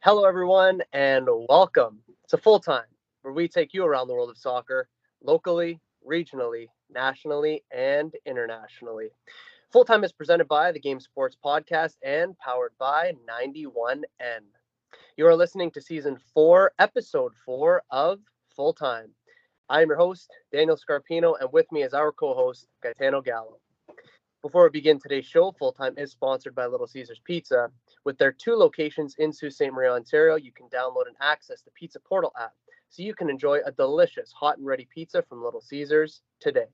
Hello, everyone, and welcome to Full Time, where we take you around the world of soccer locally, regionally, nationally, and internationally. Full Time is presented by the Game Sports Podcast and powered by 91N. You are listening to Season 4, Episode 4 of Full Time. I am your host, Daniel Scarpino, and with me is our co host, Gitano Gallo. Before we begin today's show, Full Time is sponsored by Little Caesars Pizza. With their 2 locations in Sault Ste. Marie, Ontario, you can download and access the Pizza Portal app so you can enjoy a delicious hot and ready pizza from Little Caesars today.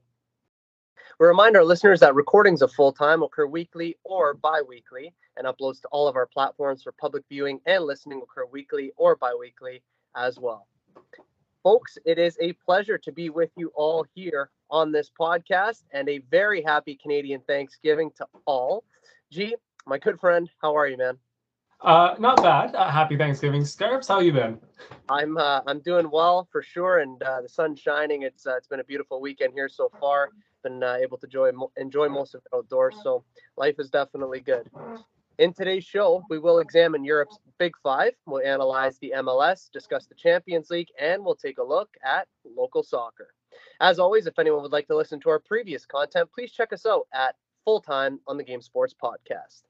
We remind our listeners that recordings of Full Time occur weekly or bi-weekly, and uploads to all of our platforms for public viewing and listening occur weekly or bi-weekly as well. Folks, it is a pleasure to be with you all here on this podcast, and a very happy Canadian Thanksgiving to all. G, my good friend, how are you, man? Not bad. Happy Thanksgiving, Scarps. How you been? I'm doing well for sure, and the sun's shining. It's been a beautiful weekend here so far. Been able to enjoy most of it outdoors, so life is definitely good. In today's show, we will examine Europe's Big Five. We'll analyze the MLS, discuss the Champions League, and we'll take a look at local soccer. As always, if anyone would like to listen to our previous content, please check us out at Full Time on the Game Sports Podcast.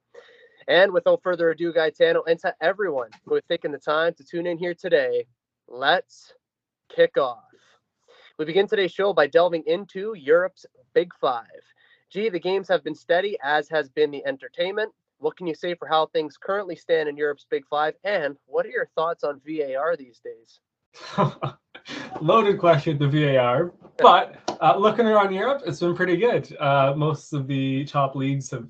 And without further ado, Gaetano, and to everyone who has taken the time to tune in here today, let's kick off. We begin today's show by delving into Europe's Big Five. Gee, the games have been steady, as has been the entertainment. What can you say for how things currently stand in Europe's Big Five? And what are your thoughts on VAR these days? Loaded question, the VAR. But looking around Europe, it's been pretty good. Most of the top leagues have,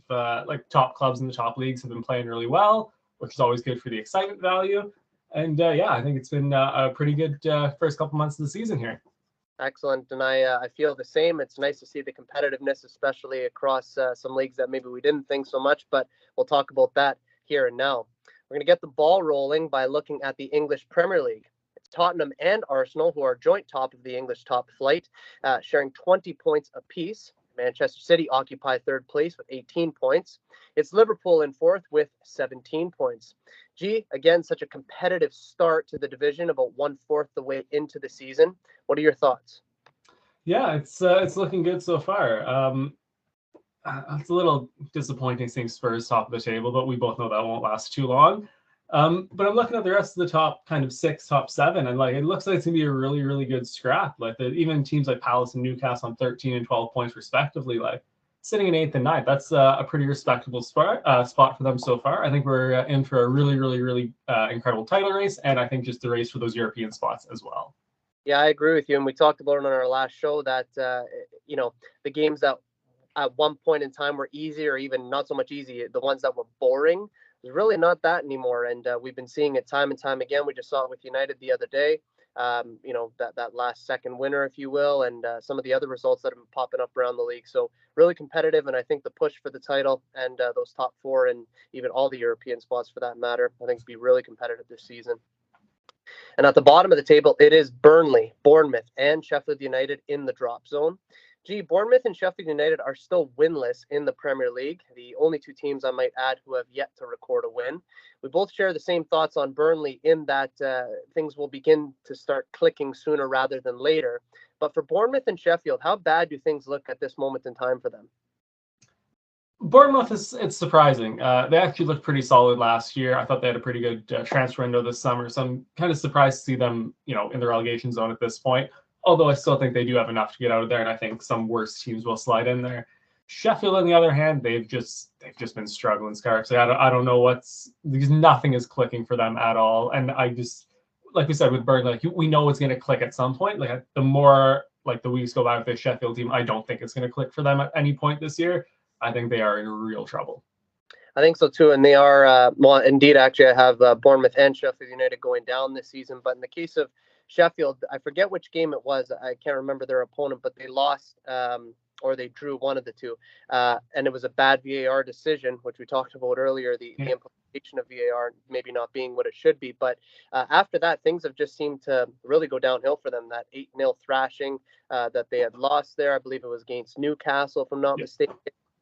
top clubs in the top leagues have been playing really well, which is always good for the excitement value. And I think it's been a pretty good first couple months of the season here. Excellent, and I feel the same. It's nice to see the competitiveness, especially across some leagues that maybe we didn't think so much, but we'll talk about that here and now. We're going to get the ball rolling by looking at the English Premier League. It's Tottenham and Arsenal, who are joint top of the English top flight, sharing 20 points apiece. Manchester City occupy third place with 18 points. It's Liverpool in fourth with 17 points. Gee, again, such a competitive start to the division, about 1/4 the way into the season. What are your thoughts? Yeah, it's looking good so far. It's a little disappointing seeing Spurs top of the table, but we both know that won't last too long. But I'm looking at the rest of the top kind of 6, top 7, and it looks like it's gonna be a really, really good scrap. Even teams like Palace and Newcastle on 13 and 12 points respectively, sitting in 8th and 9th. That's a pretty respectable spot for them so far. I think we're in for a really, really, really incredible title race, and I think just the race for those European spots as well. Yeah, I agree with you, and we talked about it on our last show that the games that at one point in time were easy or even not so much easy, the ones that were boring, is really not that anymore. And we've been seeing it time and time again. We just saw it with United the other day. That last second winner, if you will, and some of the other results that have been popping up around the league. So really competitive, and I think the push for the title and those top 4 and even all the European spots for that matter, I think will be really competitive this season. And at the bottom of the table, it is Burnley, Bournemouth, and Sheffield United in the drop zone. Gee, Bournemouth and Sheffield United are still winless in the Premier League, the only 2 teams I might add who have yet to record a win. We both share the same thoughts on Burnley in that things will begin to start clicking sooner rather than later. But for Bournemouth and Sheffield, how bad do things look at this moment in time for them? Bournemouth it's surprising. They actually looked pretty solid last year. I thought they had a pretty good transfer window this summer, so I'm kind of surprised to see them, in the relegation zone at this point. Although I still think they do have enough to get out of there, and I think some worse teams will slide in there. Sheffield, on the other hand, they've just been struggling, Scarps. I don't know because nothing is clicking for them at all. And I just, like we said with Burnley, we know it's going to click at some point. The more the weeks go by with this Sheffield team, I don't think it's going to click for them at any point this year. I think they are in real trouble. I think so too, and they are. Indeed, actually, I have Bournemouth and Sheffield United going down this season. But in the case of Sheffield, I forget which game it was. I can't remember their opponent, but they lost or they drew, one of the two, and it was a bad VAR decision, which we talked about earlier. The implementation of VAR maybe not being what it should be, but after that, things have just seemed to really go downhill for them. That 8-0 thrashing that they had lost there, I believe it was against Newcastle, if I'm not mistaken.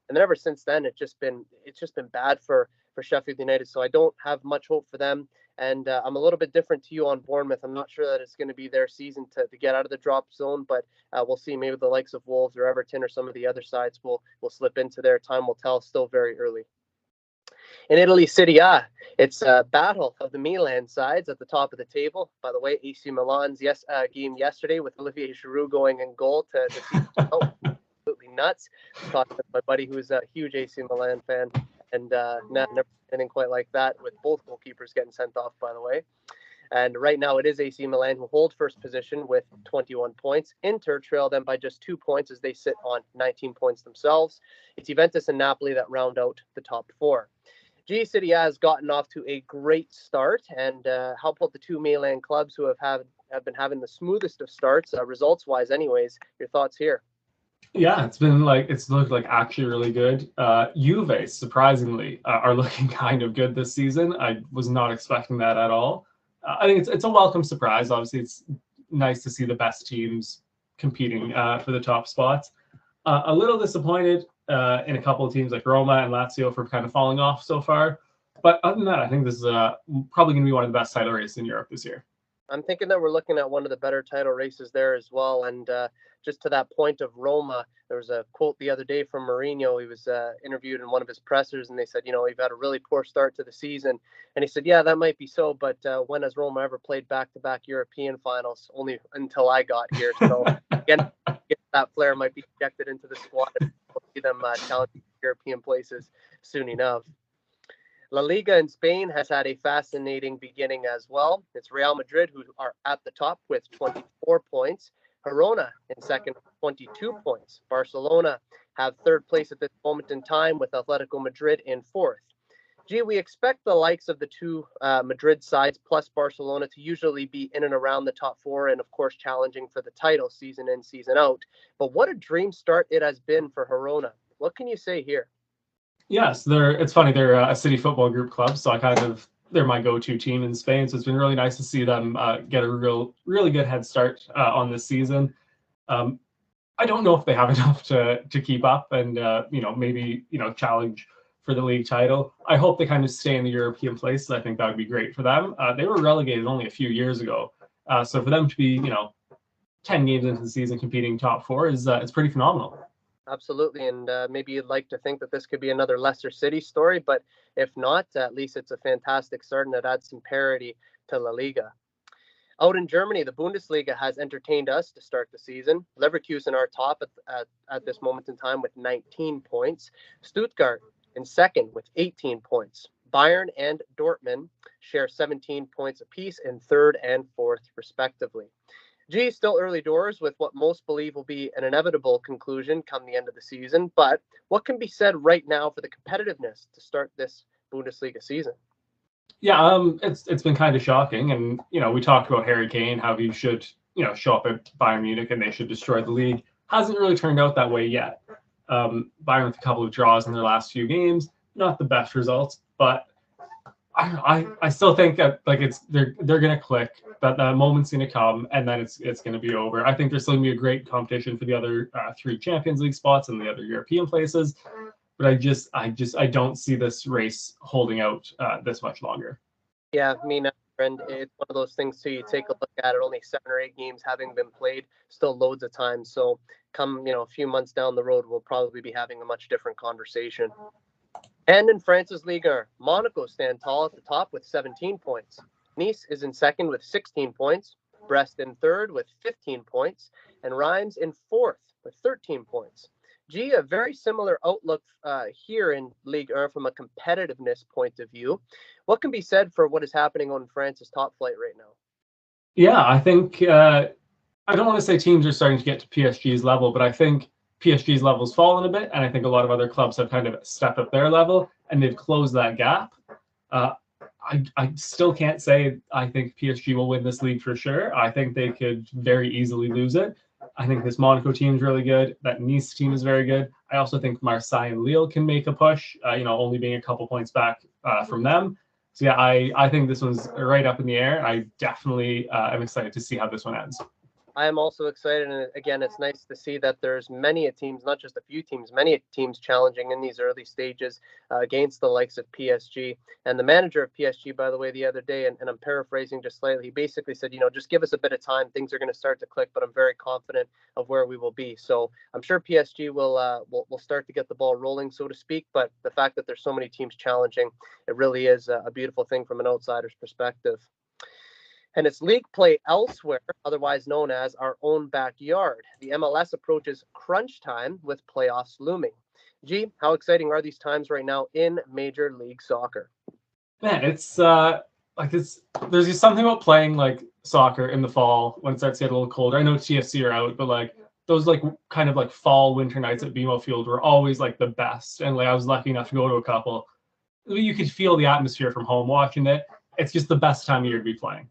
And then ever since then, it's just been bad for for Sheffield United, so I don't have much hope for them. And I'm a little bit different to you on Bournemouth. I'm not sure that it's going to be their season to get out of the drop zone, but we'll see. Maybe the likes of Wolves or Everton or some of the other sides will slip into there. Time will tell. Still very early. In Italy, Serie A, it's a battle of the Milan sides at the top of the table. By the way, AC Milan's game yesterday with Olivier Giroud going in goal to see absolutely nuts. Talking to my buddy who's a huge AC Milan fan, and never anything quite like that with both goalkeepers getting sent off, by the way. And right now it is AC Milan who hold first position with 21 points. Inter trail them by just 2 points as they sit on 19 points themselves. It's Juventus and Napoli that round out the top four. G City has gotten off to a great start, and how about the two Milan clubs who have been having the smoothest of starts, results-wise anyways? Your thoughts here? Yeah, it's looked like actually really good. Juve, surprisingly, are looking kind of good this season. I was not expecting that at all. I think it's a welcome surprise. Obviously, it's nice to see the best teams competing for the top spots. A little disappointed in a couple of teams like Roma and Lazio for kind of falling off so far. But other than that, I think this is probably going to be one of the best title races in Europe this year. I'm thinking that we're looking at one of the better title races there as well. And just to that point of Roma, there was a quote the other day from Mourinho. He was interviewed in one of his pressers, and they said, you've had a really poor start to the season. And he said, yeah, that might be so, but when has Roma ever played back-to-back European finals? Only until I got here. So again, that player might be injected into the squad. We'll see them challenging European places soon enough. La Liga in Spain has had a fascinating beginning as well. It's Real Madrid who are at the top with 24 points. Girona in second with 22 points. Barcelona have third place at this moment in time with Atletico Madrid in fourth. We expect the likes of the two Madrid sides plus Barcelona to usually be in and around the top four and, of course, challenging for the title season in, season out. But what a dream start it has been for Girona. What can you say here? Yes, it's funny. They're a city football group club, so they're my go-to team in Spain. So it's been really nice to see them get a really good head start on this season. I don't know if they have enough to keep up and maybe challenge for the league title. I hope they kind of stay in the European place. I think that would be great for them. They were relegated only a few years ago, so for them to be 10 games into the season competing top four is it's pretty phenomenal. Absolutely, and maybe you'd like to think that this could be another Leicester City story, but if not, at least it's a fantastic start and it adds some parity to La Liga. Out in Germany, the Bundesliga has entertained us to start the season. Leverkusen are top at this moment in time with 19 points. Stuttgart in second with 18 points. Bayern and Dortmund share 17 points apiece in third and fourth, respectively. Still early doors with what most believe will be an inevitable conclusion come the end of the season. But what can be said right now for the competitiveness to start this Bundesliga season? Yeah, it's been kind of shocking, and we talked about Harry Kane, how he should show up at Bayern Munich and they should destroy the league. Hasn't really turned out that way yet. Bayern with a couple of draws in their last few games, not the best results, but I still think that they're going to click, that the moment's going to come, and then it's going to be over. I think there's still going to be a great competition for the other three Champions League spots and the other European places, but I don't see this race holding out this much longer. Yeah, I mean, friend, it's one of those things too. You take a look at it, only 7 or 8 games having been played, still loads of time. So come a few months down the road, we'll probably be having a much different conversation. And in France's Ligue, Monaco stand tall at the top with 17 points. Nice is in second with 16 points. Brest in third with 15 points. And Reims in fourth with 13 points. A very similar outlook here in Ligue 1 from a competitiveness point of view. What can be said for what is happening on France's top flight right now? Yeah, I think I don't want to say teams are starting to get to PSG's level, but I think PSG's level's fallen a bit, and I think a lot of other clubs have kind of stepped up their level, and they've closed that gap. I still can't say I think PSG will win this league for sure. I think they could very easily lose it. I think this Monaco team is really good. That Nice team is very good. I also think Marseille and Lille can make a push, only being a couple points back from them. So yeah, I think this one's right up in the air. I definitely am excited to see how this one ends. I am also excited, and again, it's nice to see that there's many teams, not just a few teams, many teams challenging in these early stages against the likes of PSG. And the manager of PSG, by the way, the other day, and I'm paraphrasing just slightly, he basically said, just give us a bit of time, things are going to start to click, but I'm very confident of where we will be. So I'm sure PSG will start to get the ball rolling, so to speak. But the fact that there's so many teams challenging, it really is a beautiful thing from an outsider's perspective. And it's league play elsewhere, otherwise known as our own backyard. The MLS approaches crunch time with playoffs looming. G, how exciting are these times right now in Major League Soccer? Man, it's there's just something about playing like soccer in the fall when it starts to get a little colder. I know TFC are out, but like those like kind of like fall winter nights at BMO Field were always like the best. And like I was lucky enough to go to a couple. You could feel the atmosphere from home watching it. It's just the best time of year to be playing.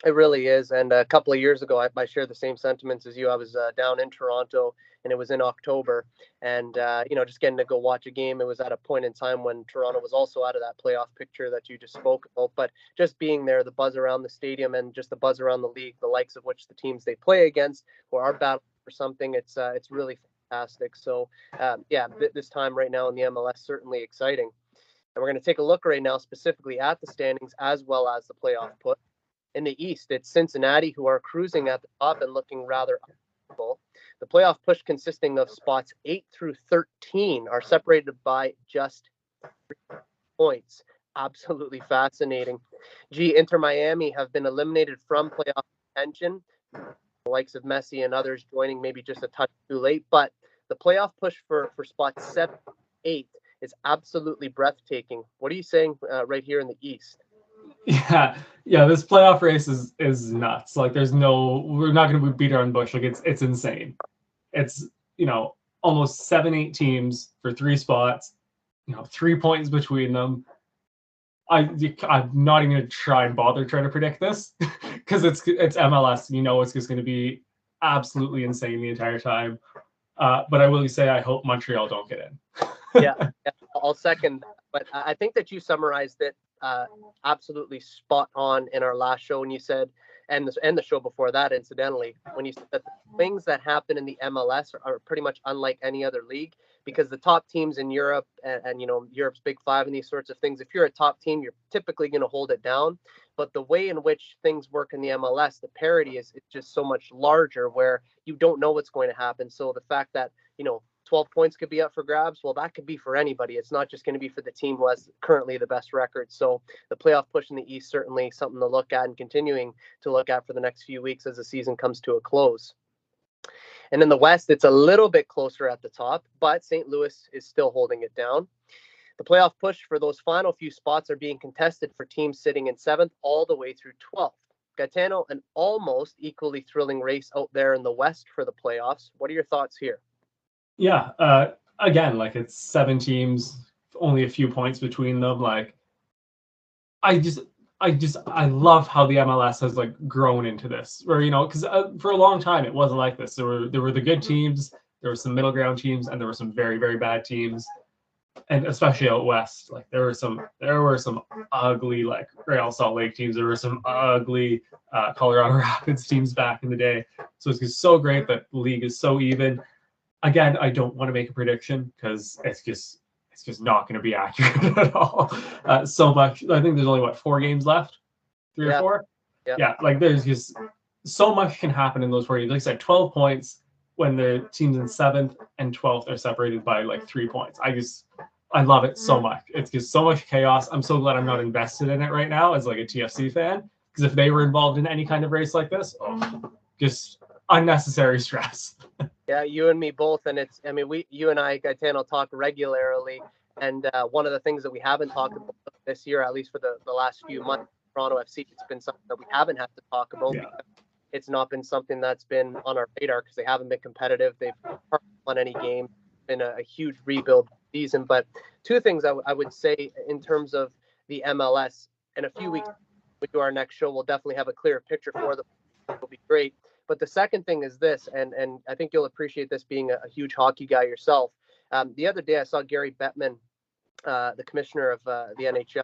It really is. And a couple of years ago, I share the same sentiments as you. I was down in Toronto, and it was in October. And, just getting to go watch a game, it was at a point in time when Toronto was also out of that playoff picture that you just spoke about. But just being there, the buzz around the stadium and just the buzz around the league, the likes of which the teams they play against or are battling for something, it's really fantastic. So, this time right now in the MLS, certainly exciting. And we're going to take a look right now specifically at the standings as well as the playoff put. In the East, it's Cincinnati who are cruising at the top and looking rather uncomfortable. The playoff push consisting of spots 8 through 13 are separated by just 3 points. Absolutely fascinating. Inter Miami have been eliminated from playoff contention. The likes of Messi and others joining maybe just a touch too late, but the playoff push for spots 7, 8 is absolutely breathtaking. What are you saying right here in the East? Yeah, this playoff race is nuts. Like we're not going to beat around bush. Like it's insane. It's almost 7-8 teams for 3 spots, 3 points between them. I'm not even going to try and bother trying to predict this because it's MLS. It's just going to be absolutely insane the entire time. But I will say I hope Montreal don't get in. yeah, I'll second that. But I think that you summarized it absolutely spot on in our last show when you said, and the show before that, incidentally, when you said that the things that happen in the MLS are pretty much unlike any other league, because the top teams in Europe and Europe's Big Five and these sorts of things, if you're a top team, you're typically going to hold it down. But the way in which things work in the MLS, the parity is just so much larger where you don't know what's going to happen. So the fact that 12 points could be up for grabs, well, that could be for anybody. It's not just going to be for the team who has currently the best record. So the playoff push in the East, certainly something to look at and continuing to look at for the next few weeks as the season comes to a close. And in the West, it's a little bit closer at the top, but St. Louis is still holding it down. The playoff push for those final few spots are being contested for teams sitting in 7th all the way through 12th. Gitano, an almost equally thrilling race out there in the West for the playoffs. What are your thoughts here? Yeah, again, like it's 7 teams, only a few points between them. Like, I love how the MLS has like grown into this, where because for a long time it wasn't like this. There were the good teams, there were some middle ground teams, and there were some very very bad teams, and especially out west, like there were some ugly like Real Salt Lake teams. There were some ugly Colorado Rapids teams back in the day. So it's just so great that the league is so even. Again, I don't want to make a prediction because it's just not going to be accurate at all. So much. I think there's only 4 games left, 3 or 4. Yeah, like there's just so much can happen in those 4 games. Like I said, 12 points when the teams in 7th and 12th are separated by like 3 points. I love it so much. It's just so much chaos. I'm so glad I'm not invested in it right now as like a TFC fan, because if they were involved in any kind of race like this, just unnecessary stress. Yeah, you and me both, and you and I, Gaetano, talk regularly, and one of the things that we haven't talked about this year, at least for the last few months, Toronto FC, it's been something that we haven't had to talk about because it's not been something that's been on our radar because they haven't been competitive. They've hardly won any game. It's been a huge rebuild season. But 2 things I would say in terms of the MLS, in a few weeks, when we do our next show, we'll definitely have a clearer picture for them. It'll be great. But the second thing is this, and I think you'll appreciate this being a huge hockey guy yourself. The other day I saw Gary Bettman, the commissioner of the NHL.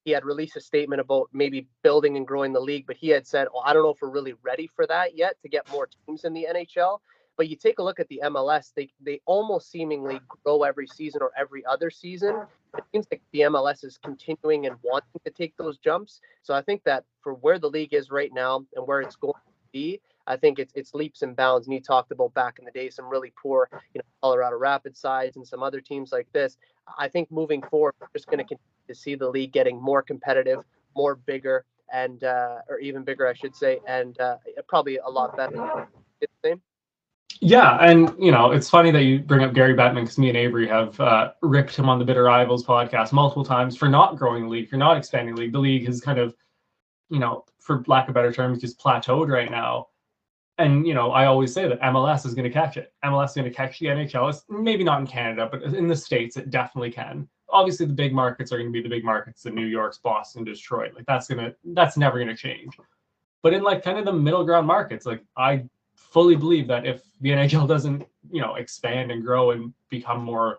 he had released a statement about maybe building and growing the league, but he had said, "Oh, I don't know if we're really ready for that yet to get more teams in the NHL." But you take a look at the MLS; they almost seemingly grow every season or every other season. It seems like the MLS is continuing and wanting to take those jumps. So I think that for where the league is right now and where it's going to be, I think it's leaps and bounds. And you talked about back in the day some really poor, Colorado Rapids sides and some other teams like this. I think moving forward, we're just going to continue to see the league getting more competitive, more bigger, and or even bigger, I should say, and probably a lot better. It's the same. Yeah, and it's funny that you bring up Gary Bettman because me and Avery have ripped him on the Bitter Rivals podcast multiple times for not growing the league, for not expanding the league. The league has kind of, for lack of better terms, just plateaued right now. And I always say that MLS is going to catch it. MLS is going to catch the NHL. It's maybe not in Canada, but in the States, it definitely can. Obviously, the big markets are going to be the big markets: the New York's, Boston, Detroit. Like that's never going to change. But in like kind of the middle ground markets, like I fully believe that if the NHL doesn't, expand and grow and become more,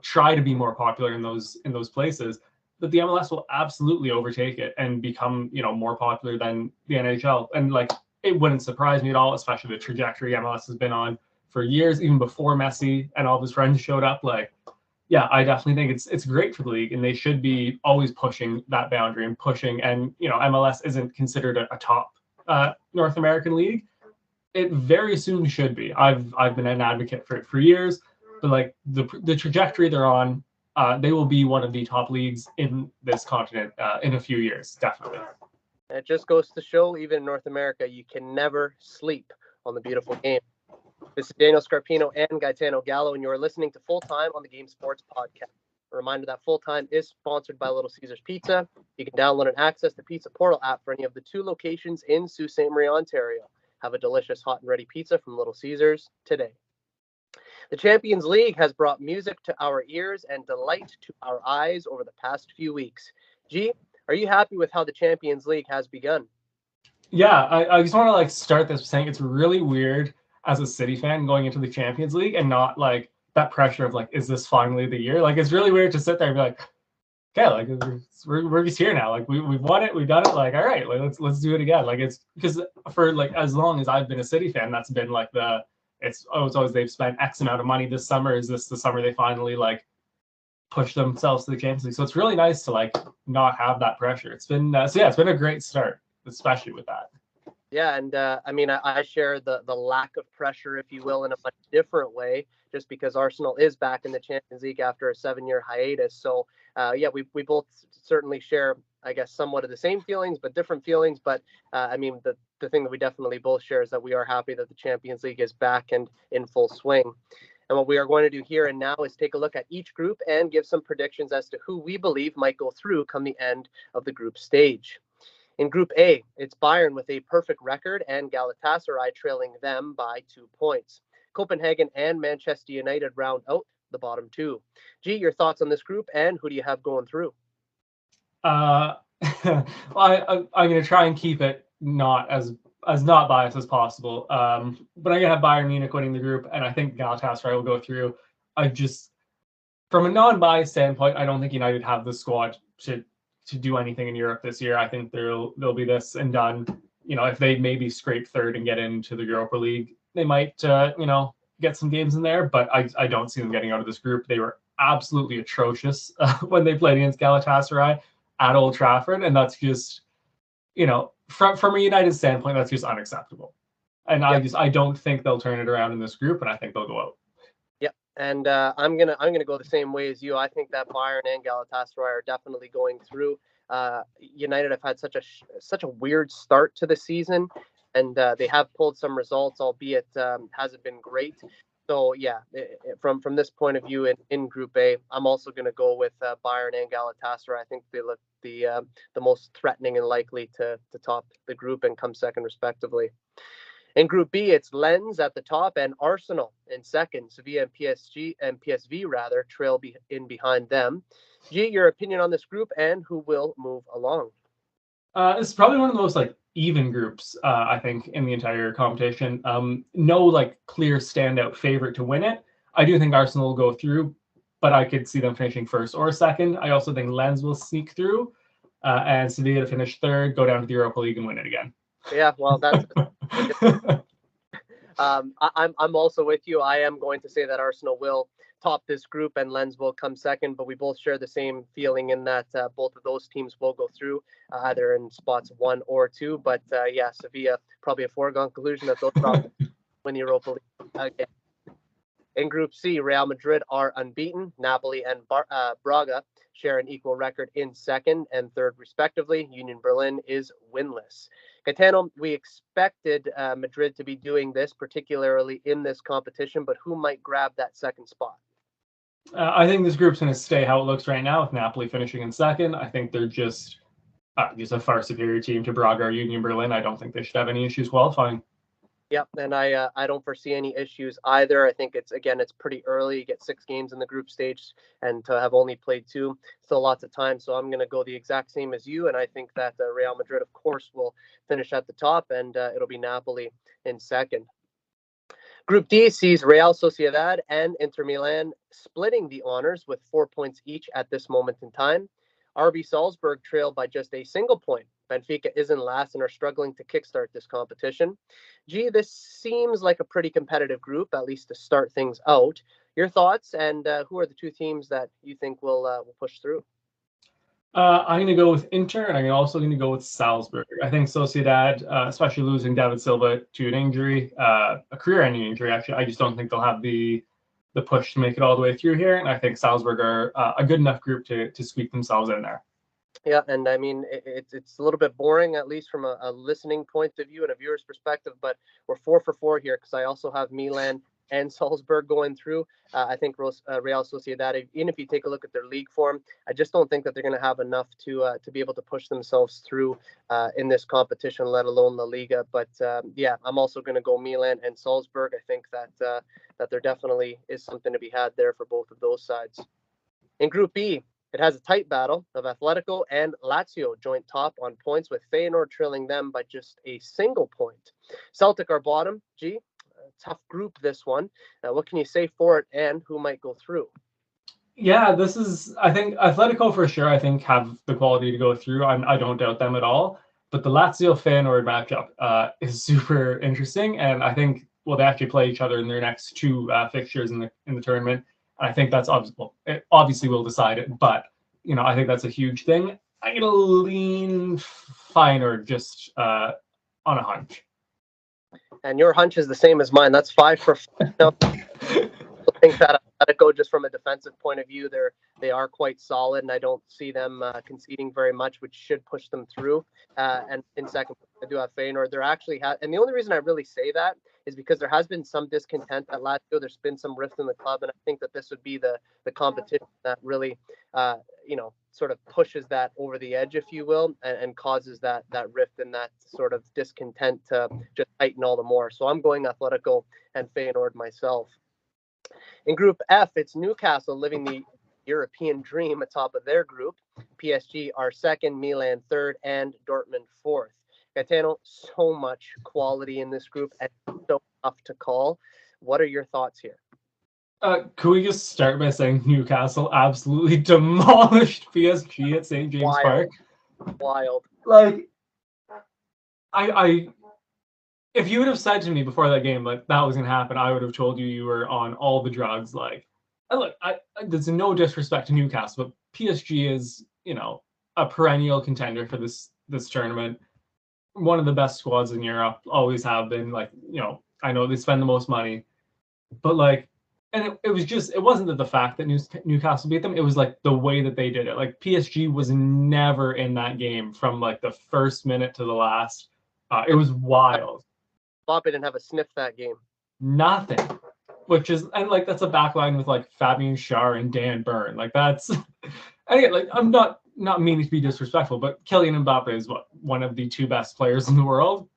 try to be more popular in those places, that the MLS will absolutely overtake it and become, more popular than the NHL. And like, it wouldn't surprise me at all, especially the trajectory MLS has been on for years, even before Messi and all of his friends showed up. Like, yeah, I definitely think it's great for the league, and they should be always pushing that boundary and pushing. And MLS isn't considered a top North American league. It very soon should be. I've been an advocate for it for years, but like the trajectory they're on, they will be one of the top leagues in this continent in a few years, definitely. And it just goes to show, even in North America, you can never sleep on the beautiful game. This is Daniel Scarpino and Gitano Gallo, and you are listening to Full Time on the Game Sports Podcast. A reminder that Full Time is sponsored by Little Caesars Pizza. You can download and access the Pizza Portal app for any of the 2 locations in Sault Ste. Marie, Ontario. Have a delicious hot and ready pizza from Little Caesars today. The Champions League has brought music to our ears and delight to our eyes over the past few weeks. G, are you happy with how the Champions League has begun? Yeah, I just want to like start this saying it's really weird as a City fan going into the Champions League and not like that pressure of like, is this finally the year? Like, it's really weird to sit there and be like, okay, like we're just here now. Like we've won it, we've done it. Like, all right, like, let's do it again. Like, it's because for like as long as I've been a City fan, that's been like it's always they've spent X amount of money this summer. Is this the summer they finally like push themselves to the Champions League? So it's really nice to like not have that pressure. It's been it's been a great start, especially with that. Yeah, and I mean, I share the lack of pressure, if you will, in a much different way, just because Arsenal is back in the Champions League after a 7-year hiatus. So, yeah, we both certainly share, I guess, somewhat of the same feelings, but different feelings. But I mean, the thing that we definitely both share is that we are happy that the Champions League is back and in full swing. And what we are going to do here and now is take a look at each group and give some predictions as to who we believe might go through come the end of the group stage. In Group A, it's Bayern with a perfect record and Galatasaray trailing them by 2 points. Copenhagen and Manchester United round out the bottom 2. G, your thoughts on this group and who do you have going through? Well, I'm going to try and keep it not as not biased as possible. But I'm going to have Bayern Munich winning the group, and I think Galatasaray will go through. I just, from a non-biased standpoint, I don't think United have the squad to do anything in Europe this year. I think they'll be this and done. If they maybe scrape third and get into the Europa League, they might get some games in there. But I don't see them getting out of this group. They were absolutely atrocious when they played against Galatasaray at Old Trafford, and that's just from a United standpoint, that's just unacceptable. And I don't think they'll turn it around in this group, and I think they'll go out. And I'm gonna go the same way as you. I think that Bayern and Galatasaray are definitely going through. United have had such a weird start to the season, and they have pulled some results, albeit hasn't been great. So yeah, from this point of view in Group A, I'm also going to go with Bayern and Galatasaray. I think they look the most threatening and likely to top the group and come second respectively. In Group B, it's Lens at the top and Arsenal in second. Sevilla and PSV rather trail in behind them. G, your opinion on this group and who will move along? It's probably one of the most like even groups I think in the entire competition. No like clear standout favorite to win it. I do think Arsenal will go through, but I could see them finishing first or second. I also think Lens will sneak through. and Sevilla to finish third, go down to the Europa League and win it again. Yeah, well, that's. I'm also with you. I am going to say that Arsenal will top this group and Lens will come second, but we both share the same feeling in that both of those teams will go through either in spots 1 or 2. But yeah, Sevilla, probably a foregone conclusion that they'll win the Europa League again. In Group C, Real Madrid are unbeaten. Napoli and Braga share an equal record in second and third, respectively. Union Berlin is winless. Gitano, we expected Madrid to be doing this, particularly in this competition, but who might grab that second spot? I think this group's going to stay how it looks right now, with Napoli finishing in second. I think they're just a far superior team to Braga or Union Berlin. I don't think they should have any issues qualifying. Yep, and I don't foresee any issues either. I think it's pretty early. You get 6 games in the group stage, and to have only played 2, still lots of time. So I'm going to go the exact same as you, and I think that Real Madrid, of course, will finish at the top, and it'll be Napoli in second. Group D sees Real Sociedad and Inter Milan splitting the honors with 4 points each at this moment in time. RB Salzburg trail by just a single point. Benfica is in last and are struggling to kickstart this competition. Gee, this seems like a pretty competitive group, at least to start things out. Your thoughts, and who are the 2 teams that you think will push through? I'm going to go with Inter, and I'm also going to go with Salzburg. I think Sociedad, especially losing David Silva to an injury, a career-ending injury, actually, I just don't think they'll have the push to make it all the way through here. And I think Salzburg are a good enough group to squeak themselves in there. Yeah, and I mean, it's a little bit boring, at least from a listening point of view and a viewer's perspective, but we're 4 for 4 here because I also have Milan and Salzburg going through. I think Real Sociedad, even if you take a look at their league form, I just don't think that they're going to have enough to be able to push themselves through in this competition, let alone La Liga. But yeah, I'm also going to go Milan and Salzburg. I think that there definitely is something to be had there for both of those sides. In Group B, it has a tight battle of Atletico and Lazio joint top on points, with Feyenoord trailing them by just a single point. Celtic are bottom. Gee, tough group, this one. What can you say for it, and who might go through? Yeah, this is, I think, Atletico for sure, I think, have the quality to go through. I don't doubt them at all. But the Lazio-Feyenoord matchup is super interesting, and I think, well, they actually play each other in their next 2 fixtures in the tournament. I think that's it obviously will decide it, but I think that's a huge thing. I'm gonna lean Feyenoord just on a hunch. And your hunch is the same as mine. That's 5 for 5. I think that Atletico, just from a defensive point of view, they are quite solid, and I don't see them conceding very much, which should push them through. And in second, I do have Feyenoord. They're actually and the only reason I really say that is because there has been some discontent at Lazio. There's been some rift in the club, and I think that this would be the competition that really, sort of pushes that over the edge, if you will, and causes that rift and that sort of discontent to just tighten all the more. So I'm going Atletico and Feyenoord myself. In Group F, it's Newcastle living the European dream atop of their group. PSG are second, Milan third, and Dortmund fourth. Gitano, so much quality in this group and so tough to call. What are your thoughts here? Could we just start by saying Newcastle absolutely demolished PSG at St. James Park? Wild. Like, if you would have said to me before that game that was going to happen, I would have told you were on all the drugs. Like, look, there's no disrespect to Newcastle, but PSG is, a perennial contender for this tournament. One of the best squads in Europe, always have been. Like, I know they spend the most money, but like, and it wasn't that the fact that Newcastle beat them, it was like the way that they did it. Like, PSG was never in that game from like the first minute to the last. It was wild. Mbappe didn't have a sniff that game. Nothing. Which is, and like, that's a backline with like Fabian Schär and Dan Burn. Like, that's, and again, like, I'm not meaning to be disrespectful, but Kylian Mbappe is one of the 2 best players in the world,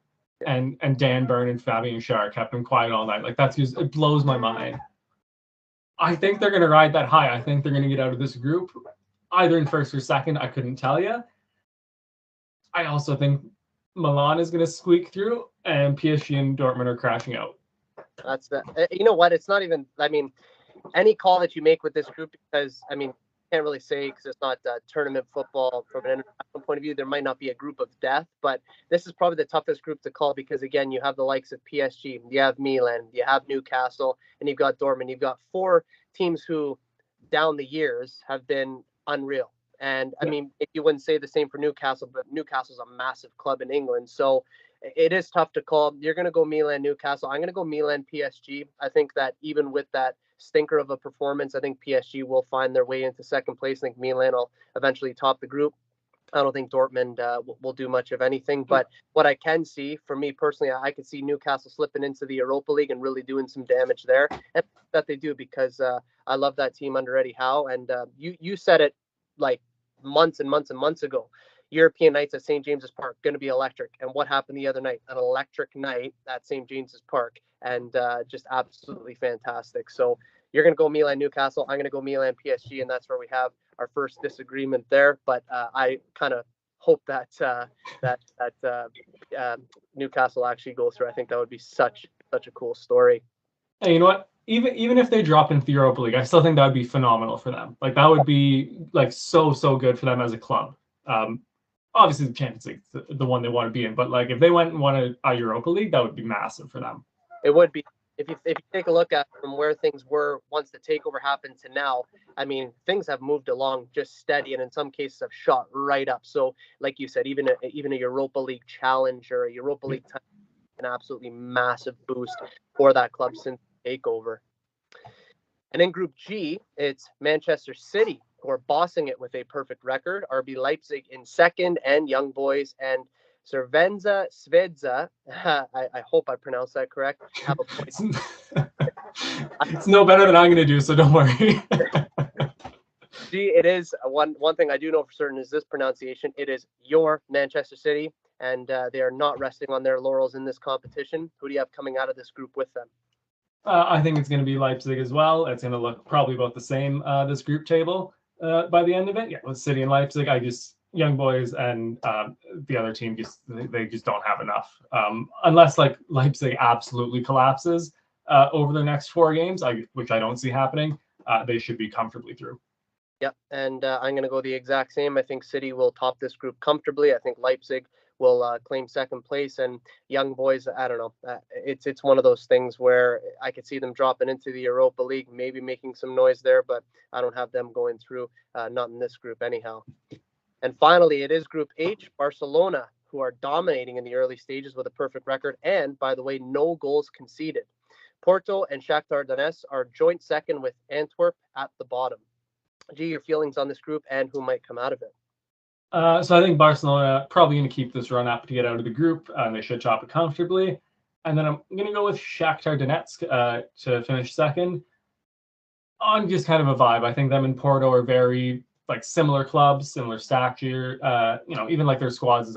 and Dan Burn and Fabian Schär kept him quiet all night. Like, that's just, it blows my mind. I think they're going to ride that high. I think they're going to get out of this group either in first or second. I couldn't tell you. I also think Milan is going to squeak through, and PSG and Dortmund are crashing out. That's you know what? It's not even. I mean, any call that you make with this group, because I mean, can't really say because it's not tournament football from an international point of view. There might not be a group of death, but this is probably the toughest group to call because, again, you have the likes of PSG, you have Milan, you have Newcastle, and you've got Dortmund. You've got four teams who, down the years, have been unreal. And I mean, if you wouldn't say the same for Newcastle, but Newcastle's a massive club in England. So it is tough to call. You're going to go Milan, Newcastle. I'm going to go Milan, PSG. I think that even with that stinker of a performance, I think PSG will find their way into second place. I think Milan will eventually top the group. I don't think Dortmund will do much of anything. But what I can see, for me personally, I could see Newcastle slipping into the Europa League and really doing some damage there. And that they do because I love that team under Eddie Howe. And you said it like months and months and months ago. European nights at St. James's Park going to be electric. And what happened the other night? An electric night at St. James's Park, and just absolutely fantastic. So you're going to go Milan, Newcastle. I'm going to go Milan, PSG, and that's where we have our first disagreement there. But I kind of hope that Newcastle actually goes through. I think that would be such a cool story. Hey, you know what? Even if they drop into the Europa League, I still think that would be phenomenal for them. Like that would be like so good for them as a club. Obviously the Champions League, the one they want to be in, but like if they went and won a Europa League, that would be massive for them. It would be. If you take a look at from where things were once the takeover happened to now, I mean, things have moved along just steady, and in some cases have shot right up. So, like you said, even a Europa League challenge or a Europa League title, an absolutely massive boost for that club since the takeover. And in Group G, it's Manchester City who are bossing it with a perfect record. RB Leipzig in second, and Young Boys and Cervenza Svedza, I hope I pronounced that correct, have a point. It's no better than I'm going to do, so don't worry. Gee, it is one thing I do know for certain is this pronunciation. It is your Manchester City, and they are not resting on their laurels in this competition. Who do you have coming out of this group with them? I think it's going to be Leipzig as well. It's going to look probably about the same, this group table by the end of it. Yeah, with City and Leipzig, Young Boys and the other team they just don't have enough. Unless like Leipzig absolutely collapses over the next 4 games, which I don't see happening, they should be comfortably through. Yep, and I'm going to go the exact same. I think City will top this group comfortably. I think Leipzig will claim second place, and Young Boys, I don't know. It's one of those things where I could see them dropping into the Europa League, maybe making some noise there, but I don't have them going through, not in this group anyhow. And finally, it is Group H, Barcelona, who are dominating in the early stages with a perfect record. And, by the way, no goals conceded. Porto and Shakhtar Donetsk are joint second with Antwerp at the bottom. Gee, your feelings on this group and who might come out of it? So I think Barcelona probably going to keep this run up to get out of the group, and they should top it comfortably. And then I'm going to go with Shakhtar Donetsk to finish second. On just kind of a vibe, I think them and Porto are very like similar clubs, similar stature. Even like their squads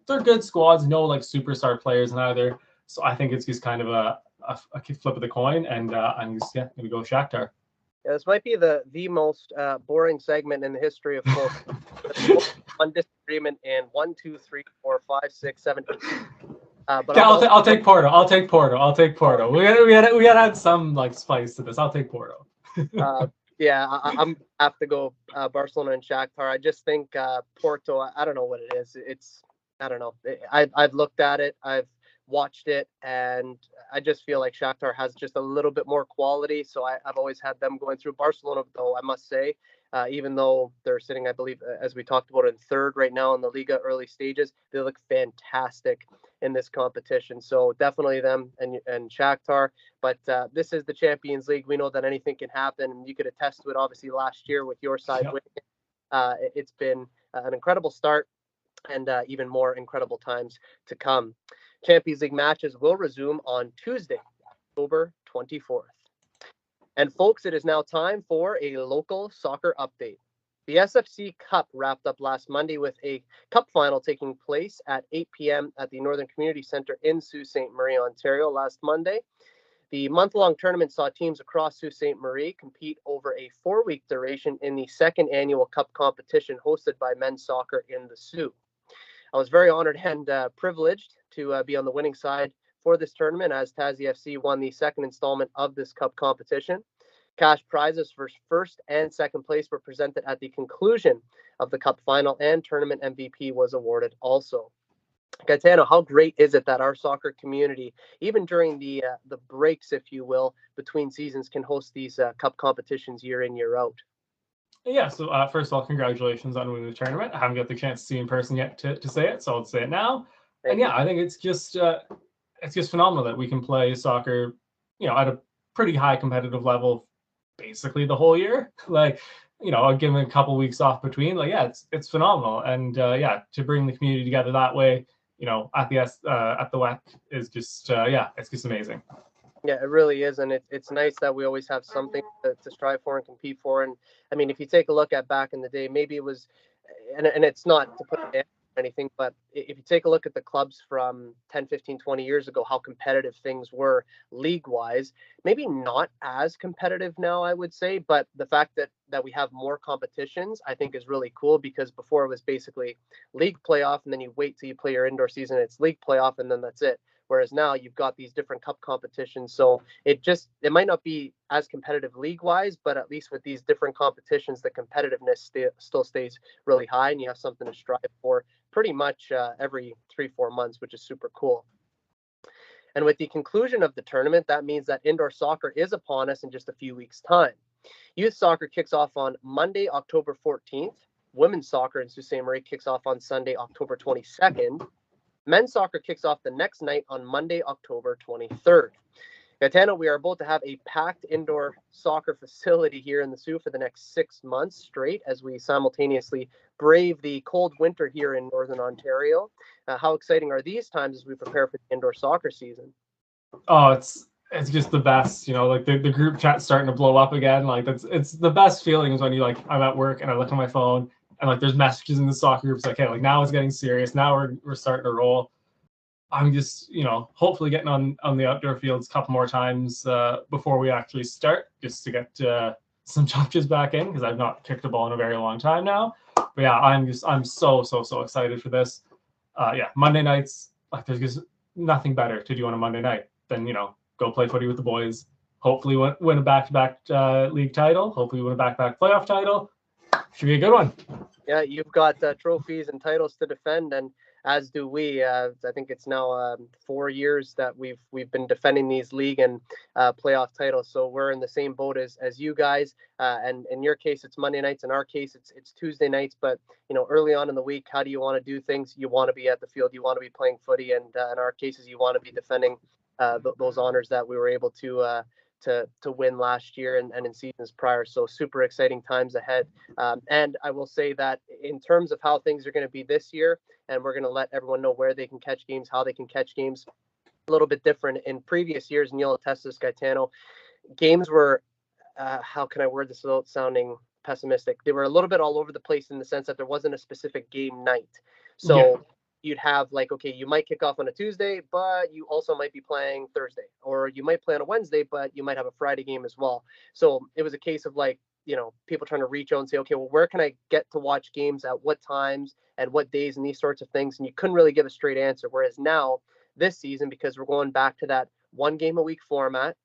they're good squads, no like superstar players in either. So I think it's just kind of a flip of the coin, and I'm just going to go Shakhtar. Yeah, this might be the most boring segment in the history of football. One disagreement in 1, 2, 3, 4, 5, 6, 7, 8. But I'll take Porto. I'll take Porto. We gotta add some like spice to this. I'll take Porto. Yeah, I'm have to go Barcelona and Shakhtar. I just think Porto. I don't know what it is. I don't know. I've looked at it. I've watched it, and I just feel like Shakhtar has just a little bit more quality. So I've always had them going through. Barcelona, though, I must say, even though they're sitting, I believe, as we talked about, in third right now in the Liga early stages, they look fantastic in this competition. So definitely them and Shakhtar. But this is the Champions League. We know that anything can happen, and you could attest to it, obviously, last year with your side winning. It's been an incredible start, and even more incredible times to come. Champions League matches will resume on Tuesday, October 24th. And folks, it is now time for a local soccer update. The SFC Cup wrapped up last Monday with a cup final taking place at 8 p.m. at the Northern Community Centre in Sault Ste. Marie, Ontario last Monday. The month-long tournament saw teams across Sault Ste. Marie compete over a 4-week duration in the second annual cup competition hosted by men's soccer in the Soo. I was very honored and privileged to be on the winning side for this tournament as Tassie FC won the second installment of this cup competition. Cash prizes for first and second place were presented at the conclusion of the Cup final, and tournament MVP was awarded also. Gitano, how great is it that our soccer community, even during the breaks, if you will, between seasons, can host these cup competitions year in, year out? Yeah, so first of all, congratulations on winning the tournament. I haven't got the chance to see in person yet to say it, so I'll say it now. Thank I think it's just phenomenal that we can play soccer, at a pretty high competitive level, basically the whole year. Like, I'll give them a couple weeks off between. Like, yeah, it's phenomenal, and to bring the community together that way, at the WEC is just it's just amazing. Yeah, it really is, and it's nice that we always have something to strive for and compete for. And I mean, if you take a look at back in the day, maybe it was, and it's not to put it down or anything, but if you take a look at the clubs from 10, 15, 20 years ago, how competitive things were league-wise, maybe not as competitive now, I would say, but the fact that we have more competitions, I think is really cool, because before it was basically league playoff, and then you wait till you play your indoor season, it's league playoff, and then that's it. Whereas now you've got these different cup competitions. So it might not be as competitive league wise, but at least with these different competitions, the competitiveness still stays really high, and you have something to strive for pretty much every 3-4 months, which is super cool. And with the conclusion of the tournament, that means that indoor soccer is upon us in just a few weeks' time. Youth soccer kicks off on Monday, October 14th. Women's soccer in Sault Ste. Marie kicks off on Sunday, October 22nd. Men's soccer kicks off the next night on Monday, October 23rd. Gitano, we are about to have a packed indoor soccer facility here in the Sioux for the next 6 months straight, as we simultaneously brave the cold winter here in Northern Ontario. How exciting are these times as we prepare for the indoor soccer season? Oh, it's just the best, like the group chat's starting to blow up again. Like it's the best feelings when I'm at work and I look on my phone and like there's messages in the soccer groups like, hey, like now it's getting serious. Now we're starting to roll. I'm just, hopefully getting on the outdoor fields a couple more times before we actually start, just to get some touches back in, because I've not kicked a ball in a very long time now. But yeah, I'm so excited for this. Monday nights, like there's just nothing better to do on a Monday night than, go play footy with the boys. Hopefully win a back-to-back league title. Hopefully win a back-to-back playoff title. Should be a good one. Yeah, you've got trophies and titles to defend, and as do we. I think it's now 4 years that we've been defending these league and playoff titles. So we're in the same boat as you guys. And in your case, it's Monday nights. In our case, it's Tuesday nights. But early on in the week, how do you want to do things? You want to be at the field. You want to be playing footy, and in our cases, you want to be defending those honors that we were able to win last year and in seasons prior. So super exciting times ahead. And I will say that in terms of how things are going to be this year, and we're going to let everyone know where they can catch games, how they can catch games, a little bit different in previous years. And you'll attest this, Gitano, games were, how can I word this without sounding pessimistic? They were a little bit all over the place in the sense that there wasn't a specific game night. So you'd have like, okay, you might kick off on a Tuesday, but you also might be playing Thursday, or you might play on a Wednesday, but you might have a Friday game as well. So it was a case of like, people trying to reach out and say, okay, well, where can I get to watch games at what times and what days and these sorts of things? And you couldn't really give a straight answer. Whereas now this season, because we're going back to that 1 game a week format,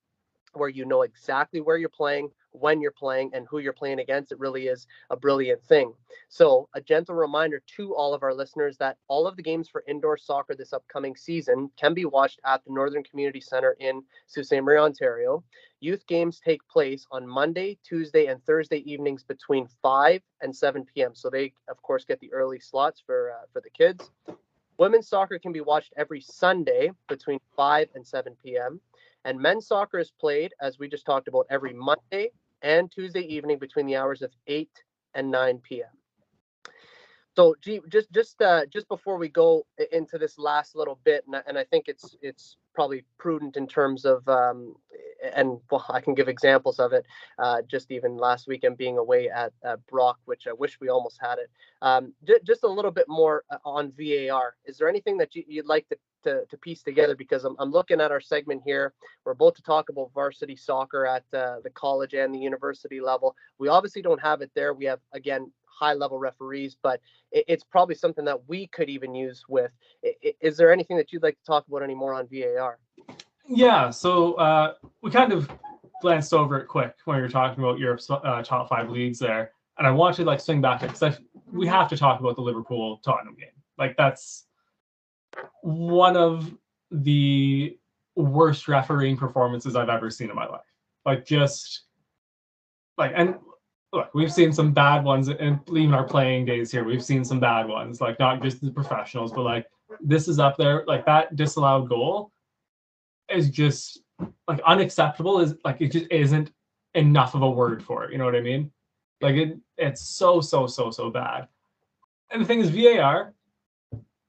where you know exactly where you're playing, when you're playing, and who you're playing against, it really is a brilliant thing. So a gentle reminder to all of our listeners that all of the games for indoor soccer this upcoming season can be watched at the Northern Community Centre in Sault Ste. Marie, Ontario. Youth games take place on Monday, Tuesday, and Thursday evenings between 5 and 7 p.m. So they, of course, get the early slots for the kids. Women's soccer can be watched every Sunday between 5 and 7 p.m. And men's soccer is played, as we just talked about, every Monday and Tuesday evening between the hours of 8 and 9 p.m. So, just before we go into this last little bit, and I think it's probably prudent in terms of, and well, I can give examples of it. Just even last weekend being away at Brock, which I wish we almost had it. Just a little bit more on VAR. Is there anything that you'd like to piece together? Because I'm looking at our segment here. We're about to talk about varsity soccer at the college and the university level. We obviously don't have it there. We have, again, high level referees, but it's probably something that we could even use with. Is there anything that you'd like to talk about anymore on VAR? Yeah, so we kind of glanced over it quick when we were talking about Europe's top 5 leagues there, and I want to like swing back to it because we have to talk about the Liverpool Tottenham game. Like that's one of the worst refereeing performances I've ever seen in my life. Like just like, and look, we've seen some bad ones, and even our playing days here, we've seen some bad ones. Like not just the professionals, but like this is up there. Like that disallowed goal is just like unacceptable. Is like it just isn't enough of a word for it. You know what I mean? Like it's so bad. And the thing is, VAR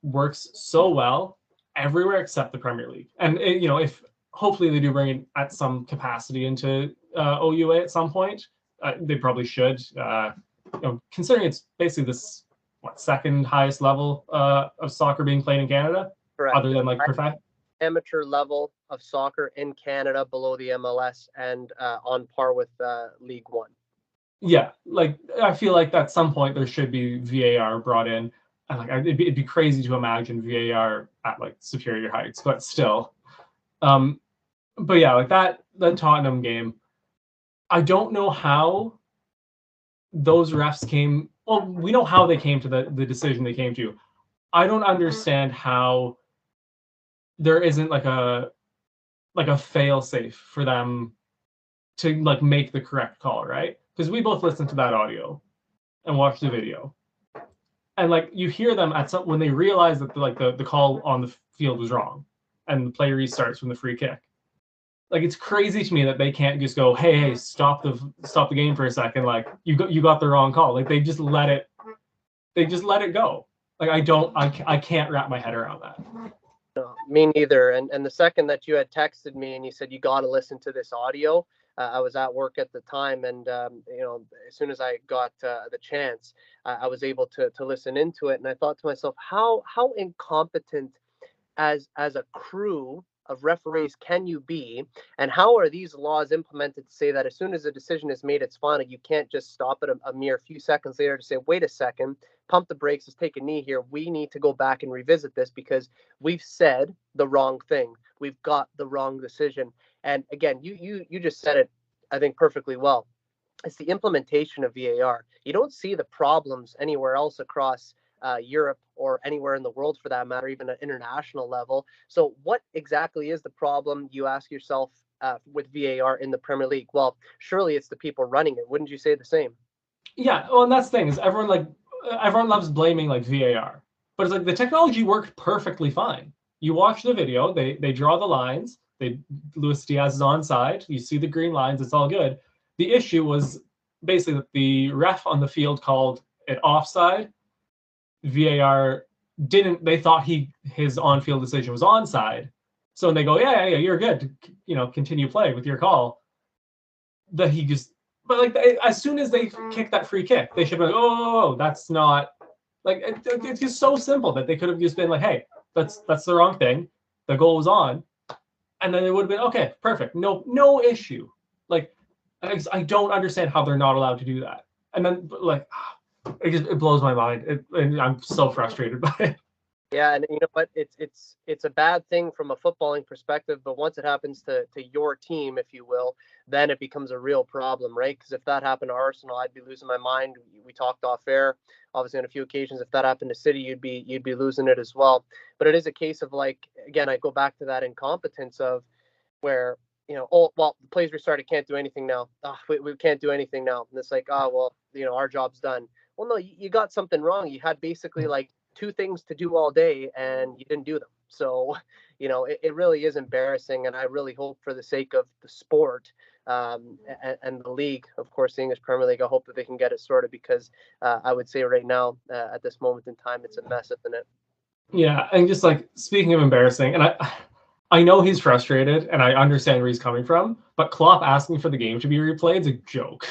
works so well everywhere except the Premier League. And you know, if hopefully they do bring it at some capacity into OUA at some point, they probably should. You know, considering it's basically this second highest level of soccer being played in Canada, Correct. Other than like amateur level of soccer in Canada, below the MLS, and on par with League One. Yeah, like I feel like at some point there should be VAR brought in. And like it'd be crazy to imagine VAR at like superior heights, but still. But yeah, like the Tottenham game, I don't know how those refs came. Well, we know how they came to the decision they came to. I don't understand how there isn't like a fail safe for them to like make the correct call, right? Because we both listened to that audio and watched the video. And like you hear them at some when they realize that the call on the field was wrong, and the play restarts from the free kick. Like it's crazy to me that they can't just go, hey, stop the game for a second. Like you got the wrong call. Like they just let it go. Like I can't wrap my head around that. No, me neither. And the second that you had texted me and you said you got to listen to this audio, I was at work at the time, and you know, as soon as I got the chance, I was able to listen into it, and I thought to myself, how incompetent as a crew of referees can you be, and how are these laws implemented to say that as soon as a decision is made, it's final? You can't just stop it a mere few seconds later to say, wait a second, pump the brakes, let's take a knee here. We need to go back and revisit this because we've said the wrong thing. We've got the wrong decision. And again, you just said it, I think, perfectly well. It's the implementation of VAR. You don't see the problems anywhere else across Europe or anywhere in the world for that matter, even at international level. So what exactly is the problem, you ask yourself, with VAR in the Premier League? Well, surely it's the people running it. Wouldn't you say the same? Yeah, well, and that's the thing is everyone loves blaming like VAR, but it's like the technology worked perfectly fine. You watch the video, they draw the lines, Luis Diaz is onside, you see the green lines, it's all good. The issue was basically that the ref on the field called it offside. VAR didn't. They thought his on-field decision was onside, so when they go, yeah, you're good, you know, continue playing with your call. That he just, but like as soon as they kick that free kick, they should be like, oh, that's not like it's just so simple that they could have just been like, hey, that's the wrong thing. The goal was on, and then it would have been okay, perfect, no issue. Like I don't understand how they're not allowed to do that, and then like. It blows my mind, and I'm so frustrated by it. Yeah, and you know what? It's a bad thing from a footballing perspective, but once it happens to your team, if you will, then it becomes a real problem, right? Because if that happened to Arsenal, I'd be losing my mind. We talked off air, obviously, on a few occasions. If that happened to City, you'd be losing it as well. But it is a case of, like, again, I go back to that incompetence of where, you know, oh, well, the play's restarted, can't do anything now. Oh, we can't do anything now. And it's like, oh, well, you know, our job's done. Well, no, you got something wrong. You had basically like two things to do all day and you didn't do them. So, you know, it really is embarrassing. And I really hope, for the sake of the sport and the league, of course, the English Premier League, I hope that they can get it sorted, because I would say right now, at this moment in time, it's a mess, isn't it? Yeah, and just like speaking of embarrassing, and I know he's frustrated and I understand where he's coming from, but Klopp asking for the game to be replayed is a joke.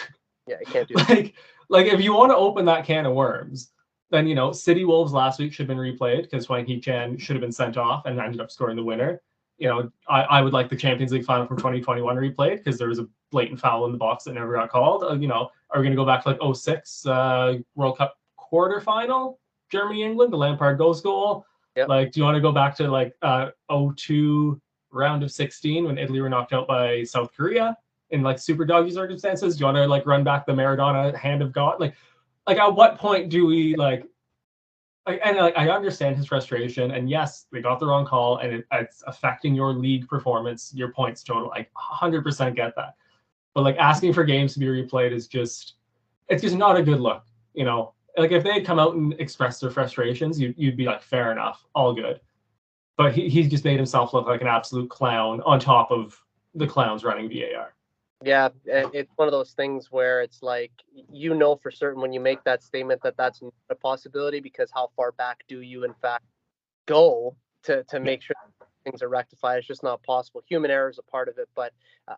Yeah, I can't do that. Like if you want to open that can of worms, then, you know, City Wolves last week should have been replayed because Hwang Hee-chan should have been sent off and ended up scoring the winner. You know, I would like the Champions League final from 2021 replayed because there was a blatant foul in the box that never got called. You know, are we going to go back to like 06 World Cup quarterfinal, Germany-England, the Lampard goal? Yep. Like, do you want to go back to like 02 round of 16 when Italy were knocked out by South Korea in like super doggy circumstances? Do you want to like run back the Maradona hand of God? Like at what point do we like I understand his frustration, and yes, they got the wrong call, and it's affecting your league performance, your points total. I 100% get that, but like asking for games to be replayed is it's just not a good look. Like if they had come out and expressed their frustrations, you'd be like, fair enough, all good. But he just made himself look like an absolute clown on top of the clowns running VAR. Yeah, it's one of those things where it's like, for certain when you make that statement that that's not a possibility, because how far back do you in fact go to make sure things are rectified? It's just not possible. Human error is a part of it, but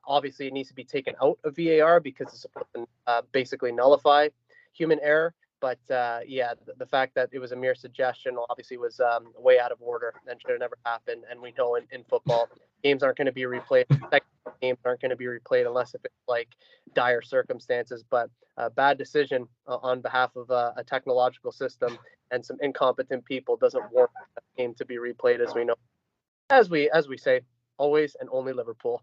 obviously it needs to be taken out of VAR because it's supposed to basically nullify human error. But the fact that it was a mere suggestion obviously was way out of order and should have never happened. And we know in football, games aren't going to be replayed. Games aren't going to be replayed unless if it's like dire circumstances. But a bad decision on behalf of a technological system and some incompetent people doesn't warrant a game to be replayed, as we know. As we say, always and only Liverpool.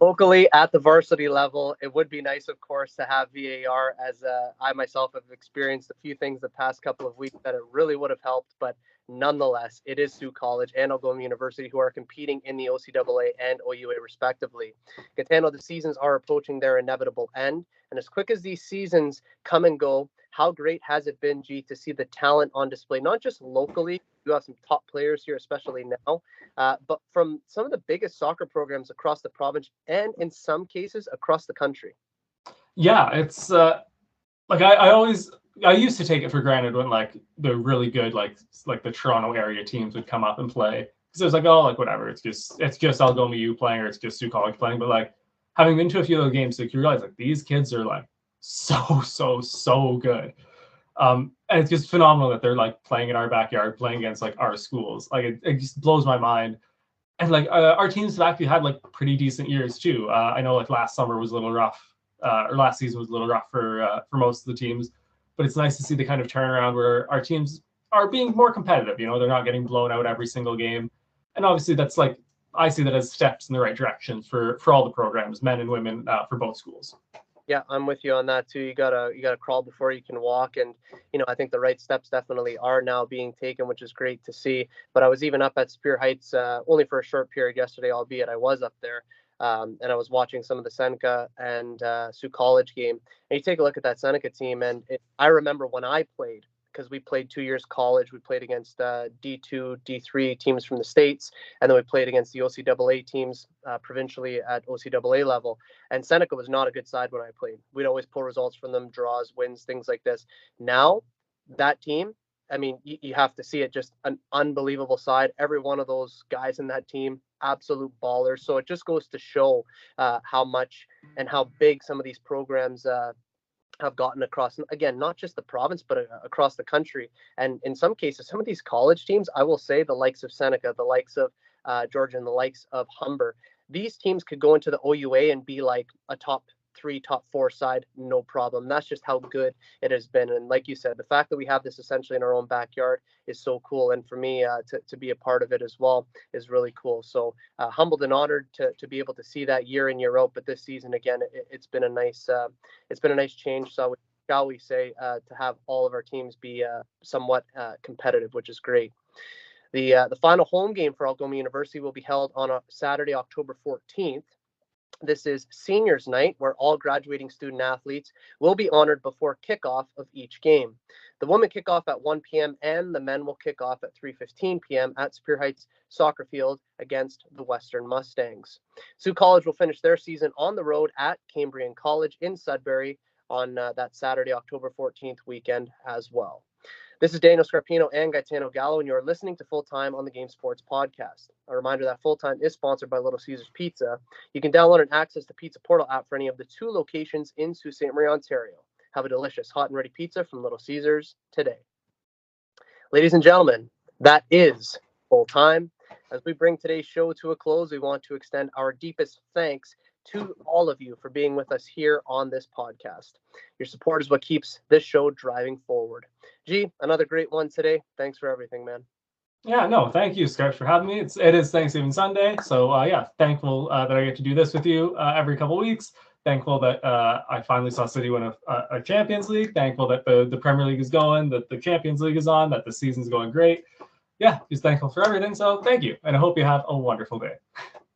Locally at the varsity level, it would be nice, of course, to have VAR, as I myself have experienced a few things the past couple of weeks that it really would have helped. But nonetheless, it is Sioux College and Algoma University who are competing in the OCAA and OUA respectively. Gitano, the seasons are approaching their inevitable end. And as quick as these seasons come and go, how great has it been, G, to see the talent on display, not just locally. You have some top players here, especially now, but from some of the biggest soccer programs across the province and in some cases across the country. Yeah, it's like I used to take it for granted when like the really good like the Toronto area teams would come up and play, because it was like, oh, like whatever, it's just Algoma U playing, or it's just Sioux College playing. But like having been to a few of those games, like you realize like these kids are like so good. And it's just phenomenal that they're like playing in our backyard, playing against like our schools. Like it just blows my mind. And like our teams have actually had like pretty decent years too. I know like last summer was a little rough, or last season was a little rough for most of the teams, but it's nice to see the kind of turnaround where our teams are being more competitive. They're not getting blown out every single game, and obviously that's like I see that as steps in the right direction for all the programs, men and women, for both schools. Yeah, I'm with you on that too. You gotta crawl before you can walk, and I think the right steps definitely are now being taken, which is great to see. But I was even up at Spear Heights only for a short period yesterday, albeit I was up there, and I was watching some of the Seneca and Sioux College game. And you take a look at that Seneca team, and I remember when I played, because we played 2 years college. We played against D2, D3 teams from the States, and then we played against the OCAA teams provincially at OCAA level. And Seneca was not a good side when I played. We'd always pull results from them, draws, wins, things like this. Now, that team, I mean, you have to see it, just an unbelievable side. Every one of those guys in that team, absolute ballers. So it just goes to show how much and how big some of these programs have gotten across, again, not just the province, but across the country. And in some cases, some of these college teams, I will say the likes of Seneca, the likes of Georgia, and the likes of Humber, these teams could go into the OUA and be like a top 3, top 4 side, no problem. That's just how good it has been. And like you said, the fact that we have this essentially in our own backyard is so cool. And for me to be a part of it as well is really cool. So humbled and honored to be able to see that year in, year out. But this season, again, it's been a nice change. So shall we say, to have all of our teams be somewhat competitive, which is great. The final home game for Algoma University will be held on a Saturday, October 14th. This is seniors night, where all graduating student athletes will be honored before kickoff of each game. The women kick off at 1 p.m. and the men will kick off at 3:15 p.m. at Spear Heights Soccer Field against the Western Mustangs. Sioux College will finish their season on the road at Cambrian College in Sudbury on that Saturday, October 14th weekend as well. This is Daniel Scarpino and Gitano Gallo, and you're listening to Full Time on the Game Sports Podcast. A reminder that Full Time is sponsored by Little Caesars Pizza. You can download and access the Pizza Portal app for any of the 2 locations in Sault Ste. Marie, Ontario. Have a delicious hot and ready pizza from Little Caesars today. Ladies and gentlemen, that is Full Time. As we bring today's show to a close, we want to extend our deepest thanks to all of you for being with us here on this podcast. Your support is what keeps this show driving forward. G, another great one today. Thanks for everything, man. Yeah, no, thank you, Scarps, for having me. It is Thanksgiving Sunday, so yeah, thankful that I get to do this with you every couple weeks. Thankful that I finally saw City win a Champions League. Thankful that the Premier League is going, that the Champions League is on, that the season's going great. Yeah, just thankful for everything. So thank you, and I hope you have a wonderful day.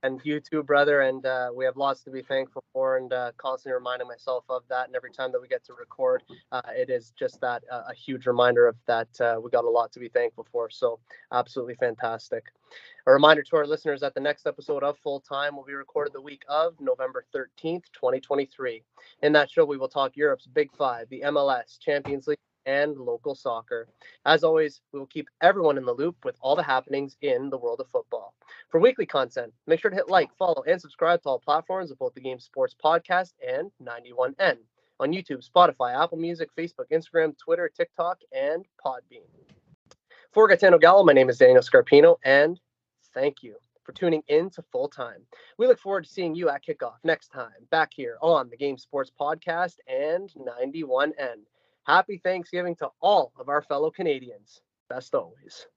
And you too, brother. And we have lots to be thankful for, and constantly reminding myself of that. And every time that we get to record, it is just that a huge reminder of that. We got a lot to be thankful for. So absolutely fantastic. A reminder to our listeners that the next episode of Full Time will be recorded the week of November 13th, 2023. In that show, we will talk Europe's Big Five, the MLS, Champions League, and local soccer. As always, we will keep everyone in the loop with all the happenings in the world of football. For weekly content, make sure to hit like, follow, and subscribe to all platforms of both the Game Sports Podcast and 91N on YouTube, Spotify, Apple Music, Facebook, Instagram, Twitter, TikTok, and Podbean. For Gitano Gallo, my name is Daniel Scarpino, and thank you for tuning in to Full Time. We look forward to seeing you at kickoff next time, back here on the Game Sports Podcast and 91N. Happy Thanksgiving to all of our fellow Canadians. Best always.